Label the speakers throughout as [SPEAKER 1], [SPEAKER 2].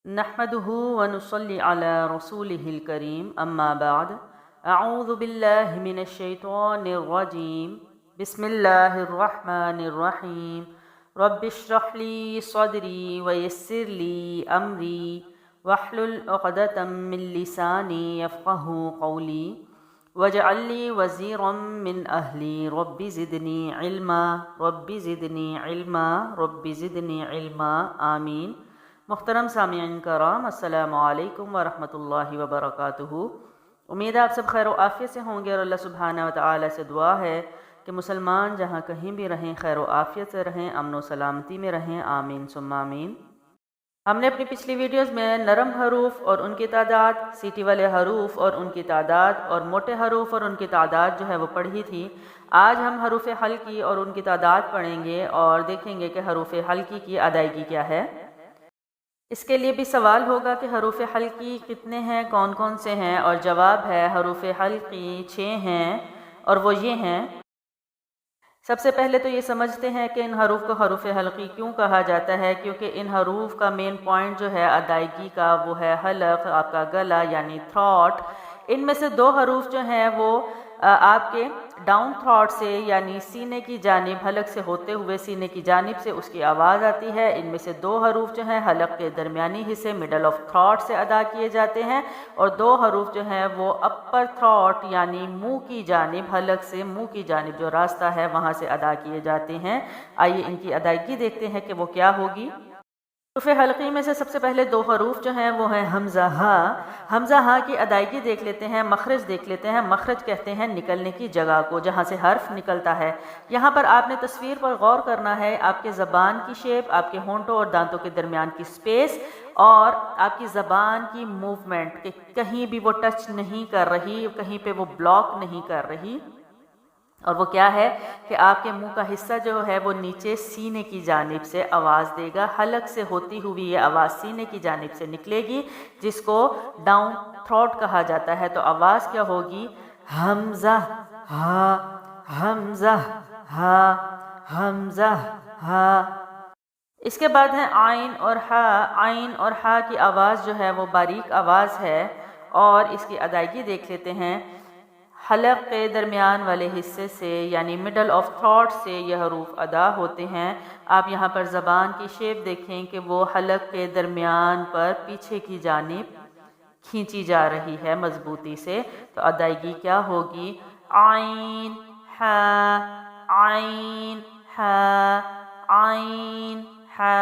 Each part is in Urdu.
[SPEAKER 1] نحمده ونصلي على رسوله الكريم أما بعد أعوذ بالله من الشيطان الرجيم بسم الله الرحمن الرحيم رب اشرح لي صدري ويسر لي أمري واحلل عقدة من لساني يفقه قولي واجعل لي وزيرا من أهلي رب زدني علما رب زدني علما رب زدني علما آمین۔ محترم سامعین کرام، السلام علیکم ورحمۃ اللہ وبرکاتہ۔ امید ہے آپ سب خیر و عافیت سے ہوں گے، اور اللہ سبحانہ و تعالی سے دعا ہے کہ مسلمان جہاں کہیں بھی رہیں خیر و عافیت سے رہیں، امن و سلامتی میں رہیں، آمین ثم آمین۔ ہم نے اپنی پچھلی ویڈیوز میں نرم حروف اور ان کی تعداد، سیٹی والے حروف اور ان کی تعداد، اور موٹے حروف اور ان کی تعداد جو ہے وہ پڑھی تھی۔ آج ہم حروف حلقی اور ان کی تعداد پڑھیں گے اور دیکھیں گے کہ حروف حلقی کی ادائیگی کیا ہے۔ اس کے لیے بھی سوال ہوگا کہ حروف حلقی کتنے ہیں، کون کون سے ہیں، اور جواب ہے حروف حلقی 6 ہیں، اور وہ یہ ہیں۔ سب سے پہلے تو یہ سمجھتے ہیں کہ ان حروف کو حروف حلقی کیوں کہا جاتا ہے، کیونکہ ان حروف کا مین پوائنٹ جو ہے ادائیگی کا وہ ہے حلق، آپ کا گلا یعنی تھروٹ۔ ان میں سے 2 حروف جو ہیں وہ آپ کے ڈاؤن تھروٹ سے یعنی سینے کی جانب، حلق سے ہوتے ہوئے سینے کی جانب سے اس کی آواز آتی ہے۔ ان میں سے 2 حروف جو ہیں حلق کے درمیانی حصے مڈل آف تھروٹ سے ادا کیے جاتے ہیں، اور 2 حروف جو ہیں وہ اپر تھروٹ یعنی منہ کی جانب، حلق سے منہ کی جانب جو راستہ ہے وہاں سے ادا کیے جاتے ہیں۔ آئیے ان کی ادائیگی دیکھتے ہیں کہ وہ کیا ہوگی۔ حروف حلقی میں سے سب سے پہلے 2 حروف جو ہیں وہ ہیں حمزہ ہا۔ حمزہ ہا کی ادائیگی دیکھ لیتے ہیں، مخرج دیکھ لیتے ہیں۔ مخرج کہتے ہیں نکلنے کی جگہ کو، جہاں سے حرف نکلتا ہے۔ یہاں پر آپ نے تصویر پر غور کرنا ہے، آپ کے زبان کی شیپ، آپ کے ہونٹوں اور دانتوں کے درمیان کی سپیس، اور آپ کی زبان کی موومنٹ کہ کہیں بھی وہ ٹچ نہیں کر رہی، کہیں پہ وہ بلاک نہیں کر رہی۔ اور وہ کیا ہے کہ آپ کے منہ کا حصہ جو ہے وہ نیچے سینے کی جانب سے آواز دے گا، حلق سے ہوتی ہوئی یہ آواز سینے کی جانب سے نکلے گی، جس کو ڈاؤن تھروٹ کہا جاتا ہے۔ تو آواز کیا ہوگی؟ حمزہ ہا، حمزہ ہا، حمزہ ہا۔ اس کے بعد ہے عین اور ہا۔ عین اور ہا کی آواز جو ہے وہ باریک آواز ہے، اور اس کی ادائیگی دیکھ لیتے ہیں۔ حلق کے درمیان والے حصے سے یعنی مڈل آف تھروٹ سے یہ حروف ادا ہوتے ہیں۔ آپ یہاں پر زبان کی شیپ دیکھیں کہ وہ حلق کے درمیان پر پیچھے کی جانب کھینچی جا رہی ہے مضبوطی سے۔ تو ادائیگی کیا ہوگی؟ عین ہا، عین ہا، عین ہا۔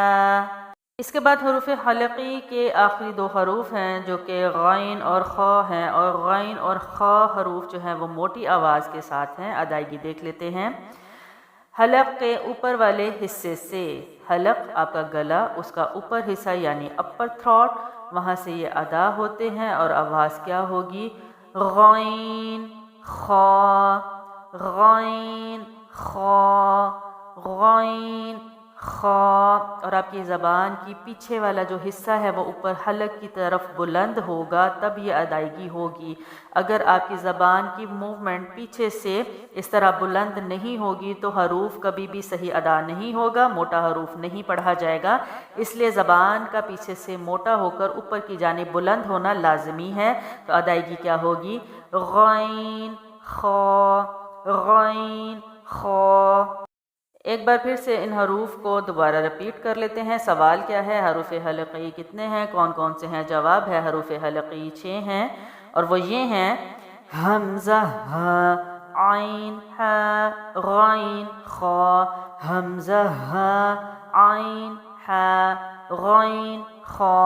[SPEAKER 1] اس کے بعد حروف حلقی کے آخری 2 حروف ہیں جو کہ غین اور خا ہیں، اور غین اور خا حروف جو ہیں وہ موٹی آواز کے ساتھ ہیں۔ ادائیگی دیکھ لیتے ہیں۔ حلق کے اوپر والے حصے سے، حلق آپ کا گلا، اس کا اوپر حصہ یعنی اپر تھروٹ، وہاں سے یہ ادا ہوتے ہیں، اور آواز کیا ہوگی؟ غین خا، غین خا، غین خا۔ اور آپ کی زبان کی پیچھے والا جو حصہ ہے وہ اوپر حلق کی طرف بلند ہوگا، تب یہ ادائیگی ہوگی۔ اگر آپ کی زبان کی موومنٹ پیچھے سے اس طرح بلند نہیں ہوگی تو حروف کبھی بھی صحیح ادا نہیں ہوگا، موٹا حروف نہیں پڑھا جائے گا۔ اس لیے زبان کا پیچھے سے موٹا ہو کر اوپر کی جانب بلند ہونا لازمی ہے۔ تو ادائیگی کیا ہوگی؟ غین خا، غین خا۔ ایک بار پھر سے ان حروف کو دوبارہ رپیٹ کر لیتے ہیں۔ سوال کیا ہے؟ حروف حلقی کتنے ہیں، کون کون سے ہیں؟ جواب ہے حروف حلقی 6 ہیں، اور وہ یہ ہیں: حمزہ ہا، عین ہا، غین خا، حمزہ ہا، عین ہا، غین خا۔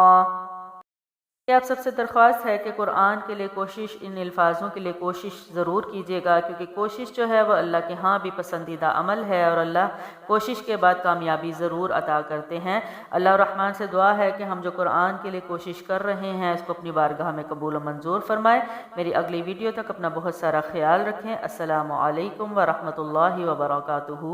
[SPEAKER 1] آپ سب سے درخواست ہے کہ قرآن کے لیے کوشش، ان الفاظوں کے لیے کوشش ضرور کیجیے گا، کیونکہ کوشش جو ہے وہ اللہ کے ہاں بھی پسندیدہ عمل ہے، اور اللہ کوشش کے بعد کامیابی ضرور عطا کرتے ہیں۔ اللہ الرحمن سے دعا ہے کہ ہم جو قرآن کے لیے کوشش کر رہے ہیں اس کو اپنی بارگاہ میں قبول و منظور فرمائے۔ میری اگلی ویڈیو تک اپنا بہت سارا خیال رکھیں۔ السلام علیکم ورحمۃ اللہ وبرکاتہ۔